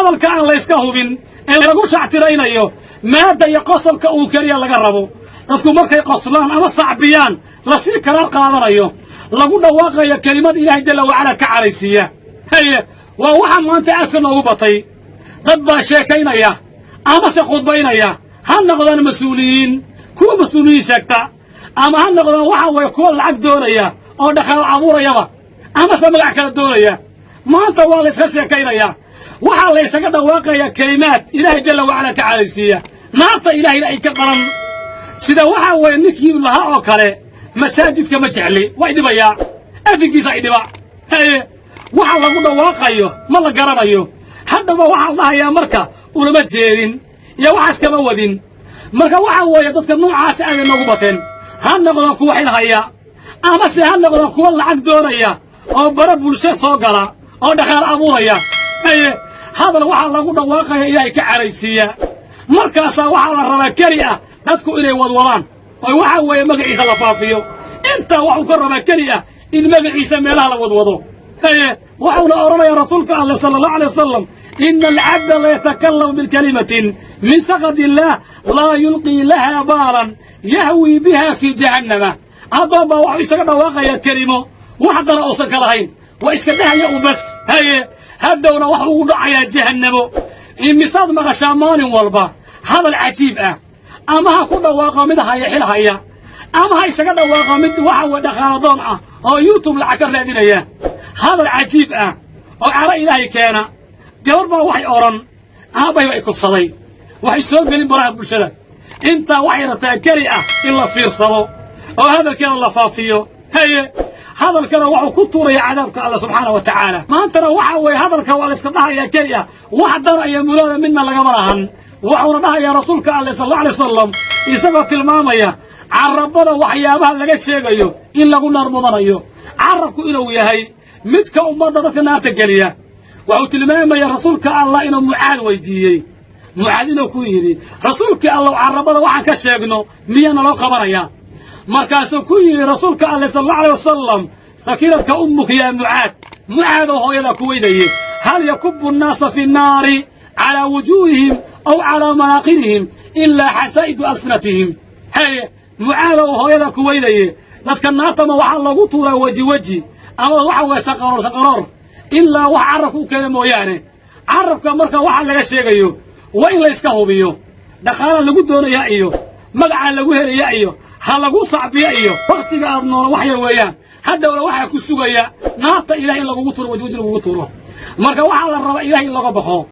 هذا الكائن لا يسكهوبين إلا لقوا شعترين أيوه مادة يقصل كأوكريا لقربوا dadku markay qoslaan ama sacbiyaan la sii kala qaadanayo lagu dhawaaqayo kelimad Ilaahay jalla wa ala ka caraysiya haye waa waxa maanta aadka noogu batay dad baa sheekaynaya ama se khudbaynaya ha noqdaan mas'uuliyiin kuwa mas'uuliyiin sheegta ama ha noqdaan waxa way kuwa lacag doonaya oo dhaqaale abuurayaba ama se magac kala doonaya maanta waa la iska sheekaynaya waxa la isaga dhawaaqaya kelimad Ilaahay jalla wa ala ka caraysiya maanta Ilaahay ay ka qaran sida waxa way ninkii laha oo kale masaajidka ma jecli way dhibaya adeegiisa ay dhiba haye waxa lagu dhawaaqayo ma la garanayo haddaba waxa dhahayaa marka ulama jeedin iyo waxa kama wadin marka waxa way dadka noocaas ay nagu bateen ha noqdo kuwa xilhaya ama se ha noqdo kuwa lacag doonaya oo bara bulsho soo gala oo dhaqaale abuuraya haye hadal waxa lagu dhawaaqayo Ilaahay ka caraysiya markaas waxa la rabaa kaliya dadku inay wadwadaan oo waxa weeye magaciisa la faafiyo inta waxa ka raba kaliya in magaciisa meelaha la wadwado haye waxa la oranaya rasuulka Allah sallallahu alayhi wasallam inna al-'abd la yatakallamu bil kalimatin min saqadi Allah la yulqi laha balan yahwi biha fi jahannama hadaba waxa isaga dhawaaqaya kalimo waxdana oo san kala hayn wa iska dhahaya u bas haye hadawna waxa uu dhacaya jahannamo imisaad maqashaamaan walba hadal cajiib ah ama ha ku dhawaaqo mid haya xilhaya ama ha isaga dhawaaqo mid waxa wada dhaqaaladoon ah oo YouTube lacag ka raadinaya hadal cajiib ah oo ala Ilaahay keena gabar baa waxay oran aabay way kufsaday waxay soo galin baraha bulshada inta waxay rabtaa kali ah in la fiirsado oo hadalkeeda la faafiyo haye hadalkana wuxuu ku tuuraya cadaabka Allah subhanahu wa ta'ala maantana waxa way hadalka waa la iska dhahaya kali ah wax dan ay mulada midna laga malahan wuxuu dhahayaa rasuulka Allah sallallahu alayhi wasallam isagoo tilmaamaya carabada waxyaabaha laga sheegayo in lagu narmudanayo carabku inuu yahay midka ummadda dadka naarta galiya wuxuu tilmaamaya rasuulka Allah inuu mucaad weydiiyay mucaad inuu ku yiri rasuulka Allah carabada waxaan ka sheegno miyana loo qabanaya markaasuu ku yiri rasuulka Allah sallallahu alayhi wasallam fakiradka ummuka ya mucaad oo hooyada ku weydaye hal yakubbu an-naasa fi an-naari ala wujuhihim أو على مناقرهم إلا حسائد ألسنتهم هاي معاذ وهويدا كويداي dadka naarta ma waxa lagu tuuraa waji ama waxa way saqaroor illa wax carabku kale mooyaane carabka marka waxa laga sheegayo waa in la iska hubiyo dhaqaale lagu doonayo iyo magaca lagu helayo iyo ha lagu sacbiyo iyo waqtiga aad nool wax yar weeyaan hadda waxa ku sugaya naarta Ilaahay lagu tuuro waji lagu tuuro marka waxa la rabaa Ilaahay laga baxo